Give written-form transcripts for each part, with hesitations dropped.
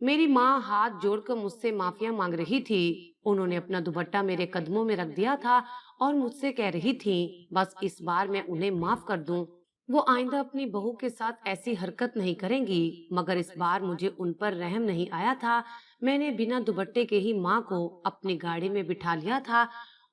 میری ماں ہاتھ جوڑ کر مجھ سے معافیا مانگ رہی تھی۔ انہوں نے اپنا دوپٹہ میرے قدموں میں رکھ دیا تھا اور مجھ سے کہہ رہی تھی بس اس بار میں انہیں معاف کر دوں۔ وہ آئندہ اپنی بہو کے ساتھ ایسی حرکت نہیں کریں گی، مگر اس بار مجھے ان پر رحم نہیں آیا تھا۔ میں نے بنا دوپٹے کے ہی ماں کو اپنی گاڑی میں بٹھا لیا تھا۔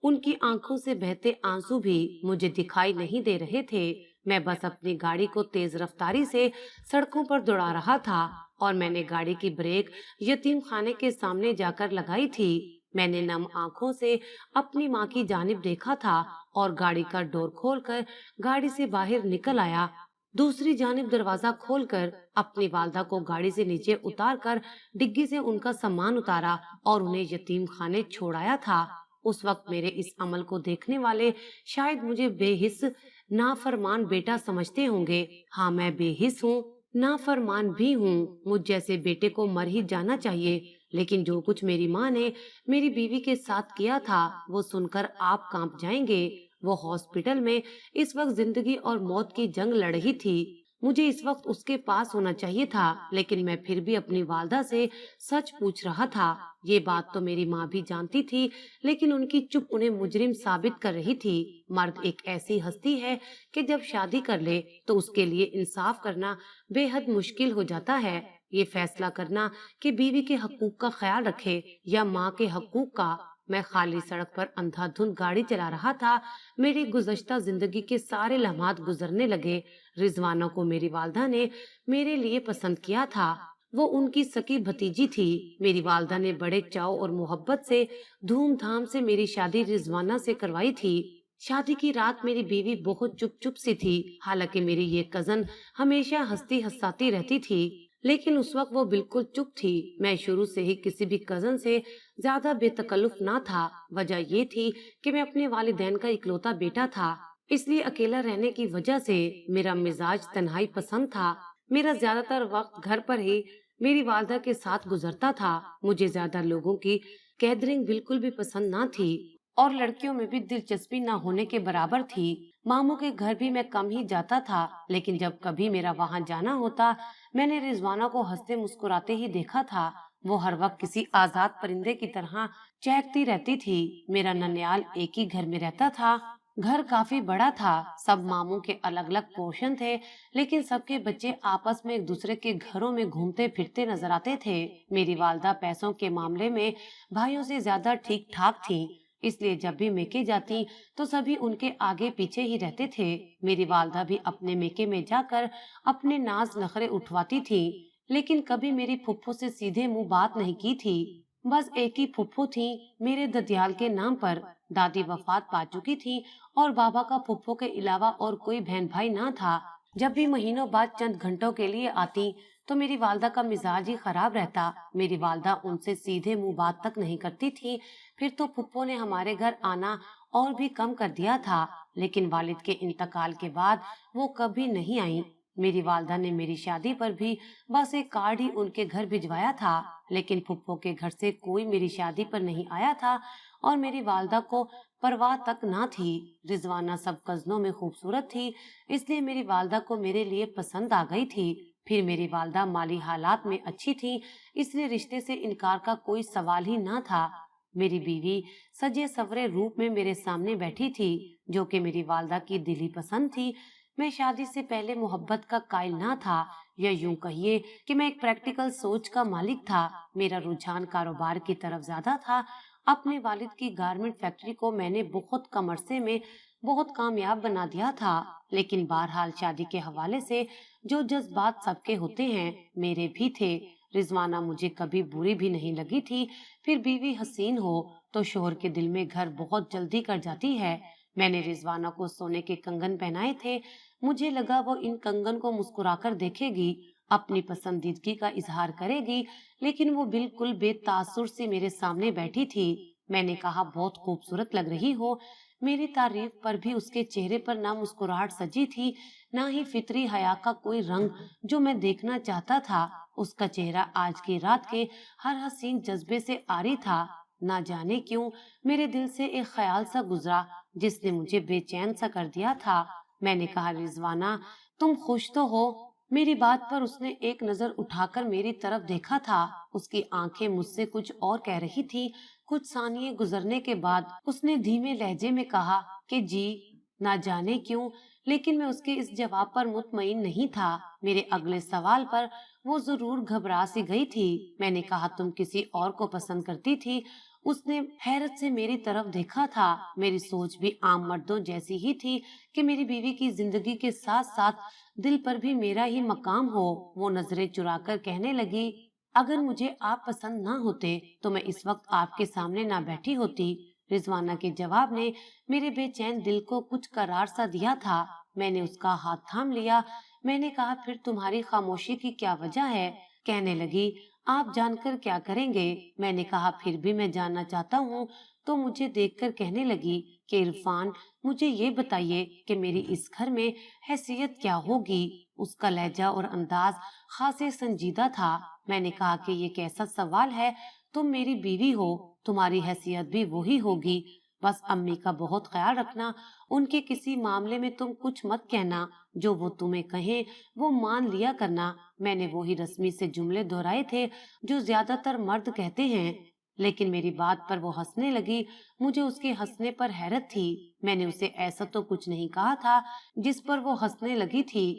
ان کی آنکھوں سے بہتے آنسو بھی مجھے دکھائی نہیں دے رہے تھے۔ میں بس اپنی گاڑی کو تیز رفتاری سے سڑکوں پر دوڑا رہا تھا اور میں نے گاڑی کی بریک یتیم خانے کے سامنے جا کر لگائی تھی۔ میں نے نم آنکھوں سے اپنی ماں کی جانب دیکھا تھا اور گاڑی کا ڈور کھول کر گاڑی سے باہر نکل آیا۔ دوسری جانب دروازہ کھول کر اپنی والدہ کو گاڑی سے نیچے اتار کر ڈگی سے ان کا سامان اتارا اور انہیں یتیم خانے چھوڑایا تھا۔ اس وقت میرے اس عمل کو دیکھنے والے شاید مجھے بے حس نافرمان بیٹا سمجھتے ہوں گے۔ ہاں، میں بے حس ہوں، نافرمان بھی ہوں۔ مجھ جیسے بیٹے کو مر ہی جانا چاہیے، لیکن جو کچھ میری ماں نے میری بیوی کے ساتھ کیا تھا وہ سن کر آپ کانپ جائیں گے۔ وہ ہاسپٹل میں اس وقت زندگی اور موت کی جنگ لڑ رہی تھی۔ مجھے اس وقت اس کے پاس ہونا چاہیے تھا، لیکن میں پھر بھی اپنی والدہ سے سچ پوچھ رہا تھا۔ یہ بات تو میری ماں بھی جانتی تھی، لیکن ان کی چپ انہیں مجرم ثابت کر رہی تھی۔ مرد ایک ایسی ہستی ہے کہ جب شادی کر لے تو اس کے لیے انصاف کرنا بے حد مشکل ہو جاتا ہے۔ یہ فیصلہ کرنا کہ بیوی کے حقوق کا خیال رکھے یا ماں کے حقوق کا۔ میں خالی سڑک پر اندھا دھند گاڑی چلا رہا تھا۔ میری گزشتہ زندگی کے سارے لمحات گزرنے لگے۔ رضوانہ کو میری والدہ نے میرے لیے پسند کیا تھا۔ وہ ان کی سکی بھتیجی تھی۔ میری والدہ نے بڑے چاؤ اور محبت سے دھوم دھام سے میری شادی رضوانہ سے کروائی تھی۔ شادی کی رات میری بیوی بہت چپ چپ سی تھی، حالانکہ میری یہ کزن ہمیشہ ہنستی ہنساتی رہتی تھی، لیکن اس وقت وہ بالکل چپ تھی۔ میں شروع سے ہی کسی بھی کزن سے زیادہ بے تکلف نہ تھا۔ وجہ یہ تھی کہ میں اپنے والدین کا اکلوتا بیٹا تھا، اس لیے اکیلا رہنے کی وجہ سے میرا مزاج تنہائی پسند تھا۔ میرا زیادہ تر وقت گھر پر ہی میری والدہ کے ساتھ گزرتا تھا۔ مجھے زیادہ لوگوں کی گیدرنگ بالکل بھی پسند نہ تھی اور لڑکیوں میں بھی دلچسپی نہ ہونے کے برابر تھی۔ ماموں کے گھر بھی میں کم ہی جاتا تھا، لیکن جب کبھی میرا وہاں جانا ہوتا میں نے رضوانہ کو ہنستے مسکراتے ہی دیکھا تھا۔ وہ ہر وقت کسی آزاد پرندے کی طرح چہکتی رہتی تھی۔ میرا ننیال ایک ہی گھر میں رہتا تھا۔ گھر کافی بڑا تھا، سب ماموں کے الگ الگ پورشن تھے، لیکن سب کے بچے آپس میں ایک دوسرے کے گھروں میں گھومتے پھرتے نظر آتے تھے۔ میری والدہ پیسوں کے معاملے میں بھائیوں سے زیادہ ٹھیک ٹھاک تھی، اس لیے جب بھی میکے جاتی تو سبھی ان کے آگے پیچھے ہی رہتے تھے۔ میری والدہ بھی اپنے میکے میں جا کر اپنے ناز نخرے اٹھواتی تھی، لیکن کبھی میری پھپھو سے سیدھے منہ بات نہیں کی تھی۔ بس ایک ہی پھپھو تھی میرے ددیال کے نام پر۔ دادی وفات پا چکی تھی اور بابا کا پھپھو کے علاوہ اور کوئی بہن بھائی نہ تھا۔ جب بھی مہینوں بعد چند گھنٹوں کے لیے آتی تو میری والدہ کا مزاج ہی خراب رہتا۔ میری والدہ ان سے سیدھے منہ بات تک نہیں کرتی تھی۔ پھر تو پھپھو نے ہمارے گھر آنا اور بھی کم کر دیا تھا، لیکن والد کے انتقال کے بعد وہ کبھی نہیں آئیں۔ میری والدہ نے میری شادی پر بھی بس ایک کارڈ ہی ان کے گھر بھجوایا تھا، لیکن پھپھو کے گھر سے کوئی میری شادی پر نہیں آیا تھا اور میری والدہ کو پرواہ تک نہ تھی۔ رضوانہ سب کزنوں میں خوبصورت تھی، اس لیے میری والدہ کو میرے لیے پسند آ گئی تھی۔ پھر میری والدہ مالی حالات میں اچھی تھی، اس لیے رشتے سے انکار کا کوئی سوال ہی نہ تھا۔ میری بیوی سجے سورے روپ میں میرے سامنے بیٹھی تھی، جو کہ میری والدہ کی دلی پسند تھی۔ میں شادی سے پہلے محبت کا قائل نہ تھا، یا یوں کہیے کہ میں ایک پریکٹیکل سوچ کا مالک تھا۔ میرا رجحان کاروبار کی طرف زیادہ تھا۔ اپنے والد کی گارمنٹ فیکٹری کو میں نے بہت کم عرصے میں بہت کامیاب بنا دیا تھا، لیکن بہرحال شادی کے حوالے سے جو جذبات سب کے ہوتے ہیں میرے بھی تھے۔ رضوانہ مجھے کبھی بری بھی نہیں لگی تھی۔ پھر بیوی حسین ہو تو شوہر کے دل میں گھر بہت جلدی کر جاتی ہے۔ میں نے رضوانہ کو سونے کے کنگن پہنائے تھے۔ مجھے لگا وہ ان کنگن کو مسکرا کر دیکھے گی، اپنی پسندیدگی کا اظہار کرے گی، لیکن وہ بالکل بے تاثر سی میرے سامنے بیٹھی تھی۔ میں نے کہا بہت خوبصورت لگ رہی ہو۔ میری تعریف پر بھی اس کے چہرے پر نہ مسکراہٹ سجی تھی، نہ ہی فطری حیا کا کوئی رنگ جو میں دیکھنا چاہتا تھا۔ اس کا چہرہ آج کی رات کے ہر حسین جذبے سے عاری تھا۔ نہ جانے کیوں میرے دل سے ایک خیال سا گزرا جس نے مجھے بے چین سا کر دیا تھا۔ میں نے کہا رضوانہ تم خوش تو ہو؟ मेरी बात पर उसने एक नजर उठाकर मेरी तरफ देखा था। उसकी आंखें मुझसे कुछ और कह रही थी। कुछ सानिये गुजरने के बाद उसने धीमे लहजे में कहा कि जी। ना जाने क्यों, लेकिन मैं उसके इस जवाब पर मुतमईन नहीं था। मेरे अगले सवाल पर वो जरूर घबरा सी गई थी। मैंने कहा, तुम किसी और को पसंद करती थी? उसने हैरत से मेरी तरफ देखा था। मेरी सोच भी आम मर्दों जैसी ही थी कि मेरी बीवी की जिंदगी के साथ साथ दिल पर भी मेरा ही मकाम हो। वो नजरें चुराकर कहने लगी, अगर मुझे आप पसंद ना होते तो मैं इस वक्त आपके सामने ना बैठी होती। रिजवाना के जवाब ने मेरे बेचैन दिल को कुछ करार सा दिया था। मैंने उसका हाथ थाम लिया। मैंने कहा, फिर तुम्हारी खामोशी की क्या वजह है? कहने लगी, आप जानकर क्या करेंगे? मैंने कहा, फिर भी मैं जानना चाहता हूँ। तो मुझे देखकर कहने लगी कि इरफान, मुझे ये बताइए कि मेरी इस घर में हैसियत क्या होगी? उसका लहजा और अंदाज खासे संजीदा था। मैंने कहा कि ये कैसा सवाल है? तुम मेरी बीवी हो, तुम्हारी हैसियत भी वही होगी। बस अम्मी का बहुत ख्याल रखना। उनके किसी मामले में तुम कुछ मत कहना। जो वो तुम्हें कहें वो मान लिया करना। मैंने वही रस्मी से जुमले दोहराए थे जो ज्यादातर मर्द कहते हैं। लेकिन मेरी बात पर वो हंसने लगी। मुझे उसके हंसने पर हैरत थी। मैंने उसे ऐसा तो कुछ नहीं कहा था जिस पर वो हंसने लगी थी।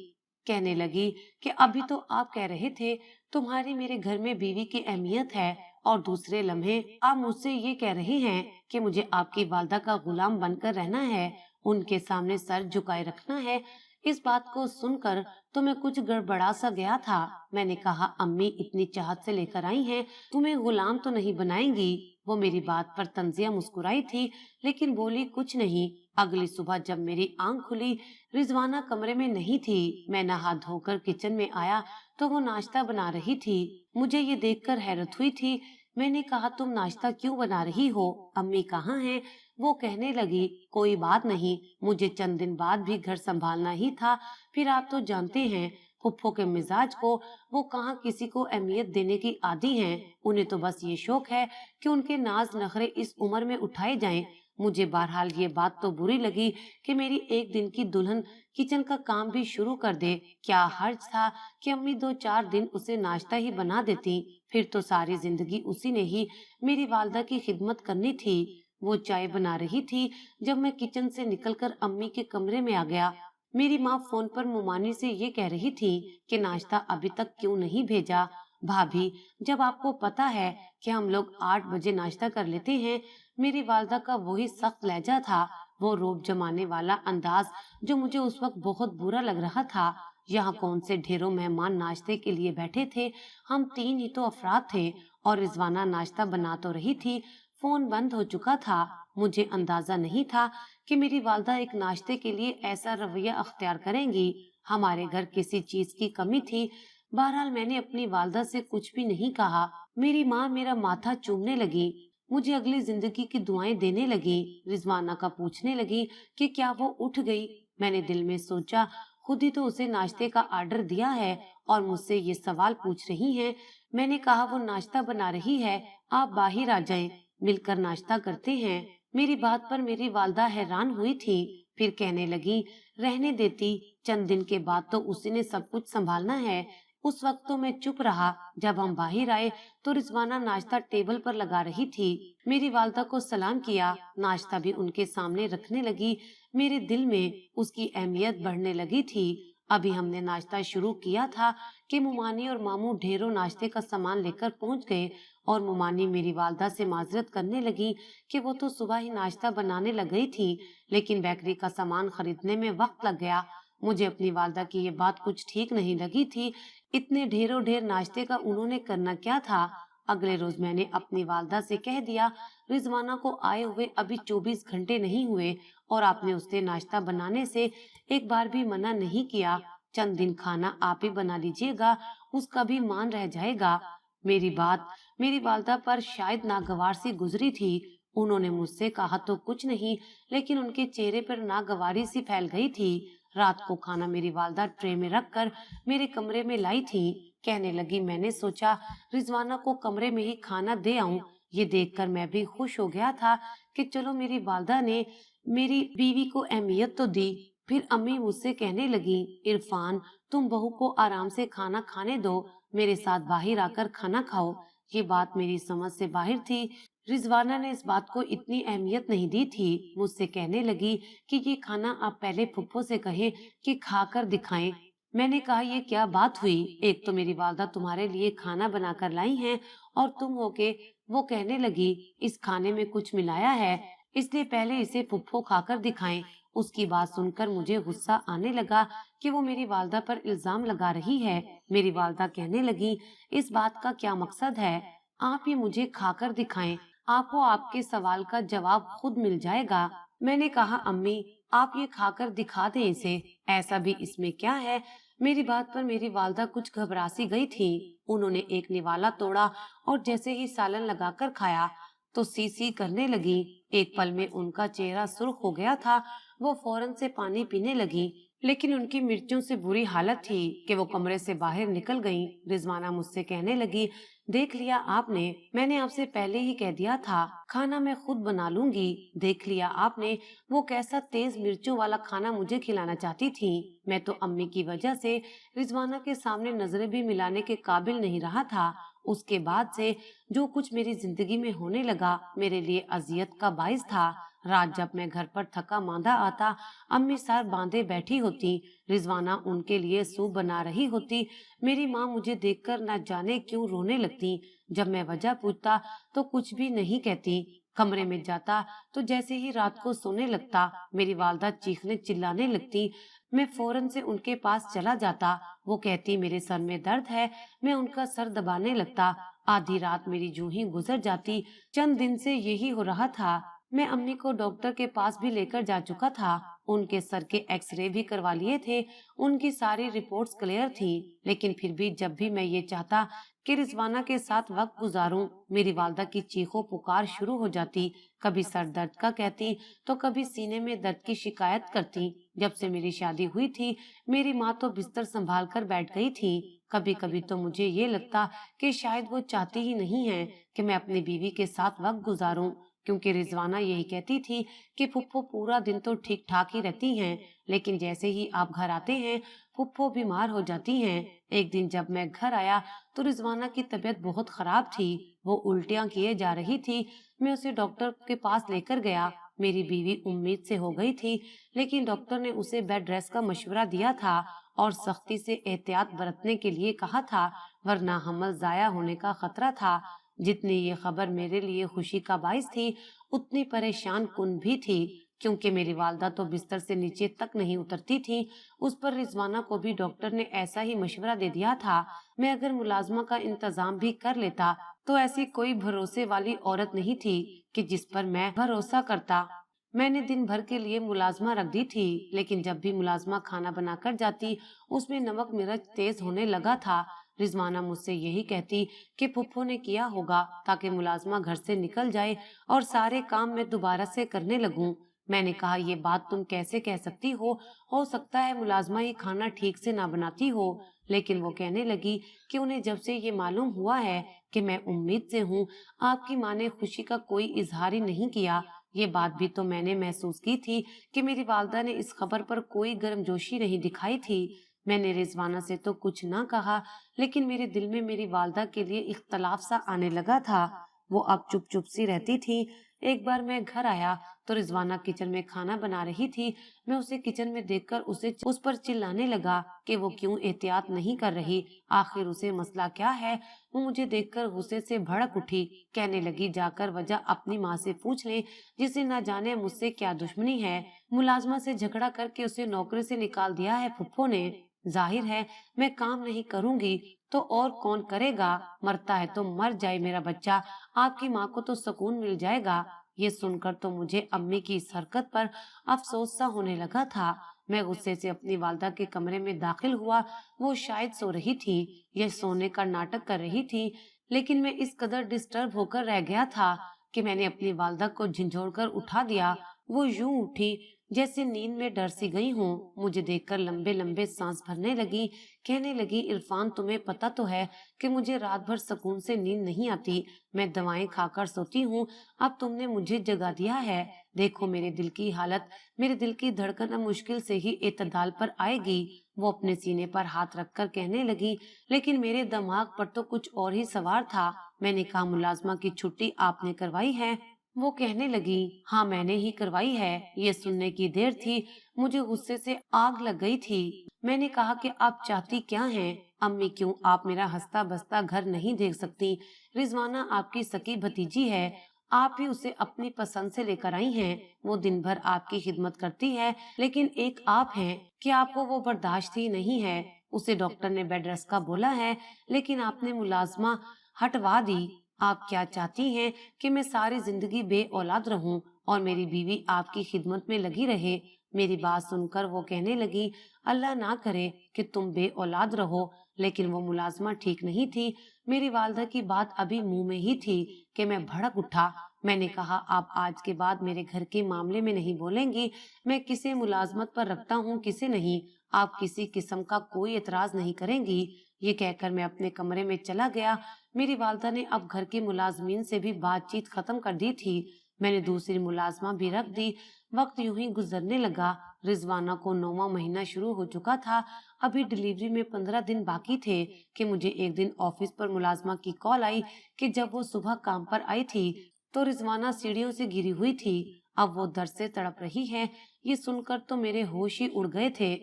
कहने लगी कि अभी तो आप कह रहे थे तुम्हारी मेरे घर में बीवी की अहमियत है, और दूसरे लम्हे आप मुझसे ये कह रही हैं कि मुझे आपकी वालदा का गुलाम बनकर रहना है, उनके सामने सर झुकाए रखना है। इस बात को सुनकर तो मैं कुछ गड़बड़ा सा गया था। मैंने कहा, अम्मी इतनी चाहत से लेकर आई हैं, तुम्हें गुलाम तो नहीं बनाएंगी? वो मेरी बात पर तंजिया मुस्कुराई थी, लेकिन बोली कुछ नहीं। अगली सुबह जब मेरी आंख खुली, रिजवाना कमरे में नहीं थी। मैं नहा धोकर किचन में आया तो वो नाश्ता बना रही थी। मुझे ये देखकर हैरत हुई थी। मैंने कहा, तुम नाश्ता क्यों बना रही हो? अम्मी कहाँ हैं? वो कहने लगी, कोई बात नहीं, मुझे चंद दिन बाद भी घर संभालना ही था। फिर आप तो जानते हैं फुफ्फो के मिजाज को, वो कहाँ किसी को अहमियत देने की आदी हैं। उन्हें तो बस ये शौक है कि उनके नाज नखरे इस उम्र में उठाए जाएं। मुझे बहरहाल ये बात तो बुरी लगी कि मेरी एक दिन की दुल्हन किचन का काम भी शुरू कर दे। क्या हर्ज था कि अम्मी 2-4 दिन उसे नाश्ता ही बना देती? फिर तो सारी जिंदगी उसी ने ही मेरी वालदा की खिदमत करनी थी। वो चाय बना रही थी जब मैं किचन से निकलकर अम्मी के कमरे में आ गया। मेरी माँ फोन पर मुमानी से ये कह रही थी कि नाश्ता अभी तक क्यों नहीं भेजा। भाभी, जब आपको पता है कि हम लोग 8 बजे नाश्ता कर लेते हैं। मेरी वालदा का वही सख्त लहजा था, वो रोब जमाने वाला अंदाज जो मुझे उस वक्त बहुत बुरा लग रहा था। यहाँ कौन से ढेरों मेहमान नाश्ते के लिए बैठे थे, हम 3 ही तो अफराद थे, और रिजवाना नाश्ता बना तो रही थी। फोन बंद हो चुका था। मुझे अंदाजा नहीं था कि मेरी वालदा एक नाश्ते के लिए ऐसा रवैया अख्तियार करेंगी। हमारे घर किसी चीज की कमी थी। बहरहाल मैंने अपनी वालदा से कुछ भी नहीं कहा। मेरी माँ मेरा माथा चूमने लगी, मुझे अगली जिंदगी की दुआएं देने लगी। रिजवाना का पूछने लगी कि क्या वो उठ गई। मैंने दिल में सोचा, खुद ही तो उसे नाश्ते का आर्डर दिया है और मुझसे ये सवाल पूछ रही हैं। मैंने कहा, वो नाश्ता बना रही है, आप बाहर आ जाएं, मिलकर नाश्ता करते हैं। मेरी बात पर मेरी वालदा हैरान हुई थी। फिर कहने लगी, रहने देती, चंद दिन के बाद तो उसी ने सब कुछ संभालना है। उस वक्त तो मैं चुप रहा। जब हम बाहर आए तो रिजवाना नाश्ता टेबल पर लगा रही थी। मेरी वालदा को सलाम किया, नाश्ता भी उनके सामने रखने लगी। मेरे दिल में उसकी अहमियत बढ़ने लगी थी। अभी हमने नाश्ता शुरू किया था कि मुमानी और मामू ढेरों नाश्ते का सामान लेकर पहुंच गए, और मुमानी मेरी वालदा से माजरत करने लगी कि वो तो सुबह ही नाश्ता बनाने लग गई थी, लेकिन बेकरी का सामान खरीदने में वक्त लग गया। मुझे अपनी वालदा की ये बात कुछ ठीक नहीं लगी थी। इतने ढेरों ढेर नाश्ते का उन्होंने करना क्या था? अगले रोज मैंने अपनी वालदा से कह दिया, रिजवाना को आए हुए अभी 24 घंटे नहीं हुए, और आपने उससे नाश्ता बनाने से एक बार भी मना नहीं किया। चंद दिन खाना आप ही बना लीजिएगा, उसका भी मान रह जाएगा। मेरी बात मेरी वालदा पर शायद नागवार सी गुजरी थी। उन्होंने मुझसे कहा तो कुछ नहीं, लेकिन उनके चेहरे पर नागवारी सी फैल गई थी। रात को खाना मेरी वालदा ट्रे में रखकर मेरे कमरे में लाई थी। कहने लगी, मैंने सोचा रिजवाना को कमरे में ही खाना दे आऊं। ये देखकर मैं भी खुश हो गया था कि चलो मेरी वालदा ने मेरी बीवी को अहमियत तो दी। फिर अम्मी मुझसे कहने लगी, इरफान, तुम बहू को आराम से खाना खाने दो, मेरे साथ बाहर आकर खाना खाओ। ये बात मेरी समझ से बाहर थी। रिजवाना ने इस बात को इतनी अहमियत नहीं दी थी। मुझसे कहने लगी कि ये खाना आप पहले फुफ्फो से कहें कि खाकर दिखाएं। मैंने कहा, ये क्या बात हुई? एक तो मेरी वालदा तुम्हारे लिए खाना बनाकर लाई हैं और तुम हो के। वो कहने लगी, इस खाने में कुछ मिलाया है, इसलिए पहले इसे फुफ्फो खाकर दिखाएं। उसकी बात सुनकर मुझे गुस्सा आने लगा कि वो मेरी वालदा पर इल्जाम लगा रही है। मेरी वालदा कहने लगी, इस बात का क्या मकसद है? आप ये मुझे खाकर दिखाएं, आपको आपके सवाल का जवाब खुद मिल जाएगा। मैंने कहा, अम्मी, आप ये खाकर दिखा दें इसे, ऐसा भी इसमें क्या है? मेरी बात पर मेरी वालदा कुछ घबरा सी गई थी। उन्होंने एक निवाला तोड़ा और जैसे ही सालन लगाकर खाया तो सी सी करने लगी। एक पल में उनका चेहरा सुर्ख हो गया था। वो फौरन से पानी पीने लगी, लेकिन उनकी मिर्चों से बुरी हालत थी कि वो कमरे से बाहर निकल गईं। रिजवाना मुझसे कहने लगी, देख लिया आपने, मैंने आपसे पहले ही कह दिया था खाना मैं खुद बना लूंगी। देख लिया आपने, वो कैसा तेज मिर्चों वाला खाना मुझे खिलाना चाहती थी। मैं तो अम्मी की वजह से रिजवाना के सामने नजरें भी मिलाने के काबिल नहीं रहा था। उसके बाद से जो कुछ मेरी जिंदगी में होने लगा मेरे लिए अजियत का बाइस था। रात जब मैं घर पर थका मांदा आता, अम्मी सर बांधे बैठी होती, रिजवाना उनके लिए सूप बना रही होती। मेरी माँ मुझे देखकर न जाने क्यों रोने लगती। जब मैं वजह पूछता तो कुछ भी नहीं कहती। कमरे में जाता तो जैसे ही रात को सोने लगता, मेरी वालदा चीखने चिल्लाने लगती। मैं फौरन से उनके पास चला जाता। वो कहती, मेरे सर में दर्द है। मैं उनका सर दबाने लगता। आधी रात मेरी जूं ही गुजर जाती। चंद दिन से यही हो रहा था। मैं अम्मी को डॉक्टर के पास भी लेकर जा चुका था। उनके सर के एक्सरे भी करवा लिए थे। उनकी सारी रिपोर्ट्स क्लियर थी, लेकिन फिर भी जब भी मैं ये चाहता कि रिजवाना के साथ वक्त गुजारूं, मेरी वालदा की चीखों पुकार शुरू हो जाती। कभी सर दर्द का कहती तो कभी सीने में दर्द की शिकायत करती। जब से मेरी शादी हुई थी, मेरी माँ तो बिस्तर संभाल कर बैठ गई थी। कभी कभी तो मुझे ये लगता कि शायद वो चाहती ही नहीं है कि मैं अपनी बीवी के साथ वक्त गुजारूं, क्योंकि रिजवाना यही कहती थी कि फुप्पो पूरा दिन तो ठीक ठाक ही रहती हैं, लेकिन जैसे ही आप घर आते हैं फुप्पो बीमार हो जाती हैं। एक दिन जब मैं घर आया तो रिजवाना की तबीयत बहुत खराब थी। वो उल्टियां किए जा रही थी। मैं उसे डॉक्टर के पास लेकर गया। मेरी बीवी उम्मीद से हो गई थी, लेकिन डॉक्टर ने उसे बेड रेस्ट का मशवरा दिया था और सख्ती से एहतियात बरतने के लिए कहा था, वरना हमल जाया होने का खतरा था। जितनी ये खबर मेरे लिए खुशी का बाइस थी, उतनी परेशान कुन भी थी, क्योंकि मेरी वालदा तो बिस्तर से नीचे तक नहीं उतरती थी। उस पर रिजवाना को भी डॉक्टर ने ऐसा ही मशवरा दे दिया था। मैं अगर मुलाजमा का इंतजाम भी कर लेता तो ऐसी कोई भरोसे वाली औरत नहीं थी कि जिस पर मैं भरोसा करता। मैंने दिन भर के लिए मुलाजमा रख दी थी, लेकिन जब भी मुलाजमा खाना बनाकर जाती उसमें नमक मिर्च तेज होने लगा था। रिजवाना मुझसे यही कहती कि फुफ्फो ने किया होगा ताकि मुलाजमा घर से निकल जाए और सारे काम मैं दोबारा से करने लगूं। मैंने कहा, ये बात तुम कैसे कह सकती हो सकता है मुलाजमा ये खाना ठीक से ना बनाती हो। लेकिन वो कहने लगी कि उन्हें जब से ये मालूम हुआ है कि मैं उम्मीद से हूँ, आपकी माँ ने खुशी का कोई इजहार ही नहीं किया। ये बात भी तो मैंने महसूस की थी कि मेरी वालदा ने इस खबर पर कोई गर्मजोशी नहीं दिखाई थी। मैंने रिजवाना से तो कुछ ना कहा, लेकिन मेरे दिल में मेरी वालदा के लिए इख्तलाफ सा आने लगा था। वो अब चुप चुप सी रहती थी। एक बार मैं घर आया तो रिजवाना किचन में खाना बना रही थी। मैं उसे किचन में देखकर उस पर चिल्लाने लगा कि वो क्यों एहतियात नहीं कर रही, आखिर उसे मसला क्या है। वो मुझे देखकर गुस्से से भड़क उठी। कहने लगी, जाकर वजह अपनी माँ से पूछ ले, जिसे ना जाने मुझसे क्या दुश्मनी है। मुलाजमा से झगड़ा करके उसे नौकरी से निकाल दिया है फुप्पो ने। जाहिर है मैं काम नहीं करूंगी तो और कौन करेगा। मरता है तो मर जाए मेरा बच्चा, आपकी माँ को तो सुकून मिल जाएगा। ये सुनकर तो मुझे अम्मी की इस हरकत पर अफसोस सा होने लगा था। मैं गुस्से से अपनी वालदा के कमरे में दाखिल हुआ। वो शायद सो रही थी या सोने का नाटक कर रही थी, लेकिन मैं इस कदर डिस्टर्ब होकर रह गया था कि मैंने अपनी वालदा को झंझोड़कर उठा दिया। वो यूं उठी जैसे नींद में डर सी गई हूँ। मुझे देखकर लंबे लंबे सांस भरने लगी। कहने लगी, इरफान तुम्हें पता तो है कि मुझे रात भर सुकून से नींद नहीं आती। मैं दवाएं खाकर सोती हूँ। अब तुमने मुझे जगा दिया है। देखो मेरे दिल की हालत। मेरे दिल की धड़कन अब मुश्किल से ही एतदाल पर आएगी। वो अपने सीने पर हाथ रखकर कहने लगी, लेकिन मेरे दिमाग पर तो कुछ और ही सवार था। मैंने कहा, मुलाजमा की छुट्टी आपने करवाई है? वो कहने लगी, हाँ मैंने ही करवाई है। ये सुनने की देर थी। मुझे गुस्से से आग लग गई थी। मैंने कहा कि आप चाहती क्या हैं? अम्मी, क्यों आप मेरा हंसता बसता घर नहीं देख सकती? रिजवाना आपकी सकी भतीजी है। आप ही उसे अपनी पसंद से लेकर आई हैं। वो दिन भर आपकी खिदमत करती है, लेकिन एक आप हैं कि आपको वो बर्दाश्त ही नहीं है। उसे डॉक्टर ने बेड रेस्ट का बोला है, लेकिन आपने मुलाजमा हटवा दी। आप क्या चाहती हैं कि मैं सारी जिंदगी बे औलाद रहूं और मेरी बीवी आपकी खिदमत में लगी रहे? मेरी बात सुनकर वो कहने लगी, अल्लाह ना करे कि तुम बे औलाद रहो। लेकिन वो मुलाजमा ठीक नहीं थी। मेरी वालदा की बात अभी मुंह में ही थी कि मैं भड़क उठा। मैंने कहा, आप आज के बाद मेरे घर के मामले में नहीं बोलेंगी। मैं किसे मुलाजमत पर रखता हूँ, किसे नहीं। आप किसी किस्म का कोई एतराज नहीं करेंगी। ये कहकर मैं अपने कमरे में चला गया। मेरी वालदा ने अब घर के मुलाजमीन से भी बातचीत खत्म कर दी थी। मैंने दूसरी मुलाजमा भी रख दी। वक्त यूं ही गुजरने लगा। रिजवाना को 9वां महीना शुरू हो चुका था। अभी डिलीवरी में 15 दिन बाकी थे कि मुझे एक दिन ऑफिस पर मुलाजमा की कॉल आई कि जब वो सुबह काम पर आई थी तो रिजवाना सीढ़ियों से गिरी हुई थी। अब वो दर्द से तड़प रही है। ये सुनकर तो मेरे होश ही उड़ गए थे।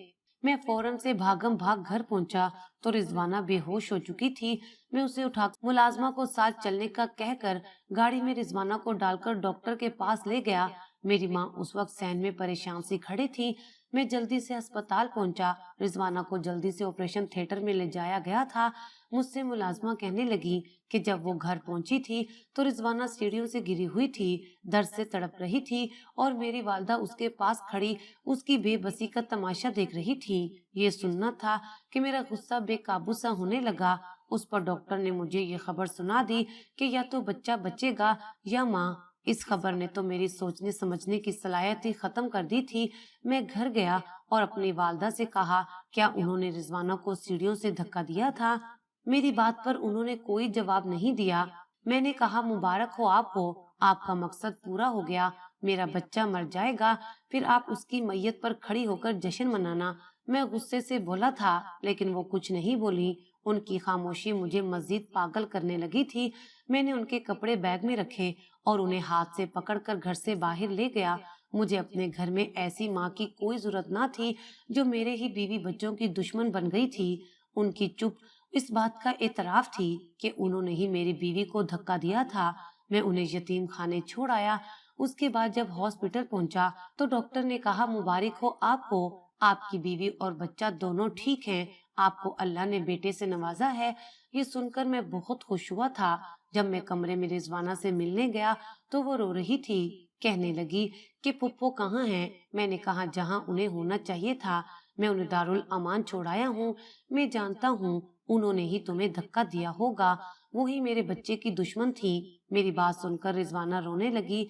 मैं फौरन से भागम भाग घर पहुंचा तो रिजवाना बेहोश हो चुकी थी। मैं उसे उठा मुलाजमा को साथ चलने का कहकर गाड़ी में रिजवाना को डालकर डॉक्टर के पास ले गया। मेरी माँ उस वक्त सैन में परेशान सी खड़ी थी। मैं जल्दी से अस्पताल पहुंचा। रिजवाना को जल्दी से ऑपरेशन थिएटर में ले जाया गया था। मुझसे मुलाजमा कहने लगी कि जब वो घर पहुंची थी तो रिजवाना सीढ़ियों से गिरी हुई थी, दर्द से तड़प रही थी और मेरी वालदा उसके पास खड़ी उसकी बेबसी का तमाशा देख रही थी। ये सुनना था कि मेरा गुस्सा बेकाबू सा होने लगा। उस पर डॉक्टर ने मुझे ये खबर सुना दी कि या तो बच्चा बचेगा या माँ। इस खबर ने तो मेरी सोचने समझने की सलाहियत ही खत्म कर दी थी। मैं घर गया और अपनी वालदा से कहा, क्या उन्होंने रिजवाना को सीढ़ियों से धक्का दिया था? मेरी बात पर उन्होंने कोई जवाब नहीं दिया। मैंने कहा, मुबारक हो आपको, आपका मकसद पूरा हो गया। मेरा बच्चा मर जाएगा, फिर आप उसकी मैयत पर खड़ी होकर जश्न मनाना। मैं गुस्से से बोला था, लेकिन वो कुछ नहीं बोली। उनकी खामोशी मुझे मजीद पागल करने लगी थी। मैंने उनके कपड़े बैग में रखे और उन्हें हाथ से पकड़कर घर से बाहर ले गया। मुझे अपने घर में ऐसी माँ की कोई जरूरत ना थी जो मेरे ही बीवी बच्चों की दुश्मन बन गई थी। उनकी चुप इस बात का एतराफ थी कि उन्होंने ही मेरी बीवी को धक्का दिया था। मैं उन्हें यतीम खाने छोड़ आया। उसके बाद जब हॉस्पिटल पहुंचा तो डॉक्टर ने कहा, मुबारक हो आपको, आपकी बीवी और बच्चा दोनों ठीक हैं। आपको अल्लाह ने बेटे से नवाजा है। ये सुनकर मैं बहुत खुश हुआ था। जब मैं कमरे में रिजवाना से मिलने गया तो वो रो रही थी। कहने लगी कि पुप्पो कहाँ हैं? मैंने कहा, जहाँ उन्हें होना चाहिए था। मैं उन्हें दारुल अमान छोड़ाया हूँ। मैं जानता हूँ उन्होंने ही तुम्हें धक्का दिया होगा। वो ही मेरे बच्चे की दुश्मन थी। मेरी बात सुनकर रिजवाना रोने लगी।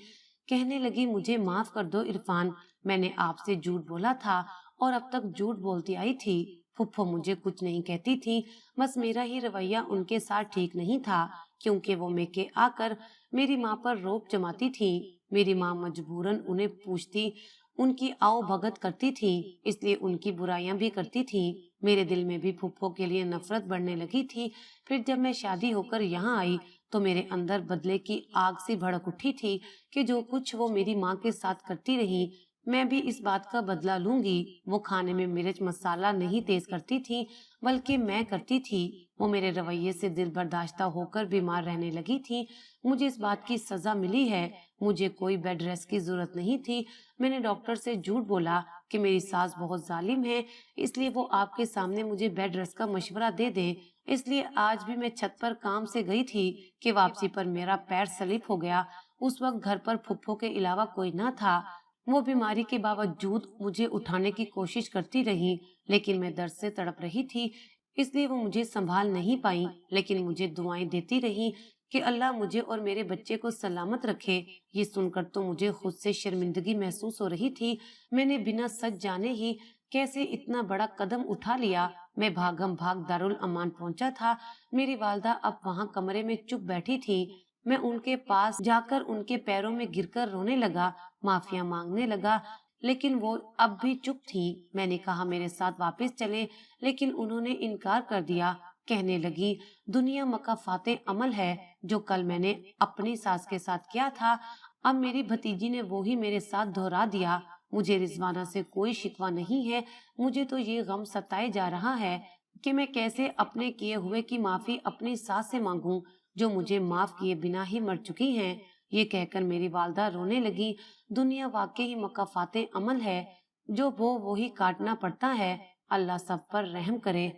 कहने लगी, मुझे माफ कर दो इरफान, मैंने आपसे झूठ बोला था और अब तक झूठ बोलती आई थी। फुफ्फो मुझे कुछ नहीं कहती थी, बस मेरा ही रवैया उनके साथ ठीक नहीं था, क्योंकि वो मेके आकर मेरी माँ पर रोब जमाती थी। मेरी माँ मजबूरन उन्हें पूछती, उनकी आओ भगत करती थी, इसलिए उनकी बुराइयां भी करती थी। मेरे दिल में भी फुप्पो के लिए नफरत बढ़ने लगी थी। फिर जब मैं शादी होकर यहाँ आई तो मेरे अंदर बदले की आग सी भड़क उठी थी कि जो कुछ वो मेरी माँ के साथ करती रही, मैं भी इस बात का बदला लूंगी। वो खाने में मिर्च मसाला नहीं तेज करती थी, बल्कि मैं करती थी। वो मेरे रवैये से दिल बर्दाश्ता होकर बीमार रहने लगी थी। मुझे इस बात की सजा मिली है। मुझे कोई बेड रेस्ट की जरूरत नहीं थी। मैंने डॉक्टर से झूठ बोला कि मेरी सास बहुत जालिम है, इसलिए वो आपके सामने मुझे बेड रेस्ट का मशवरा दे दे। इसलिए आज भी मैं छत पर काम से गई थी कि वापसी पर मेरा पैर स्लिप हो गया। उस वक्त घर पर फुफ्फो के अलावा कोई न था। वो बीमारी के बावजूद मुझे उठाने की कोशिश करती रही, लेकिन मैं दर्द से तड़प रही थी। اس لیے وہ مجھے سنبھال نہیں پائی، لیکن مجھے دعائیں دیتی رہی کہ اللہ مجھے اور میرے بچے کو سلامت رکھے۔ یہ سن کر تو مجھے خود سے شرمندگی محسوس ہو رہی تھی۔ میں نے بنا سچ جانے ہی کیسے اتنا بڑا قدم اٹھا لیا۔ میں بھاگم بھاگ دارالامان پہنچا تھا۔ میری والدہ اب وہاں کمرے میں چپ بیٹھی تھی۔ میں ان کے پاس جا کر ان کے پیروں میں گر کر رونے لگا، معافیا مانگنے لگا، لیکن وہ اب بھی چپ تھی۔ میں نے کہا میرے ساتھ واپس چلے، لیکن انہوں نے انکار کر دیا۔ کہنے لگی دنیا مکافات عمل ہے، جو کل میں نے اپنی ساس کے ساتھ کیا تھا اب میری بھتیجی نے وہی میرے ساتھ دہرا دیا۔ مجھے رضوانہ سے کوئی شکوہ نہیں ہے، مجھے تو یہ غم ستائے جا رہا ہے کہ میں کیسے اپنے کیے ہوئے کی معافی اپنی ساس سے مانگوں، جو مجھے معاف کیے بنا ہی مر چکی ہیں۔ یہ کہہ کر میری والدہ رونے لگی۔ دنیا واقعی مکافات عمل ہے، جو وہی کاٹنا پڑتا ہے۔ اللہ سب پر رحم کرے۔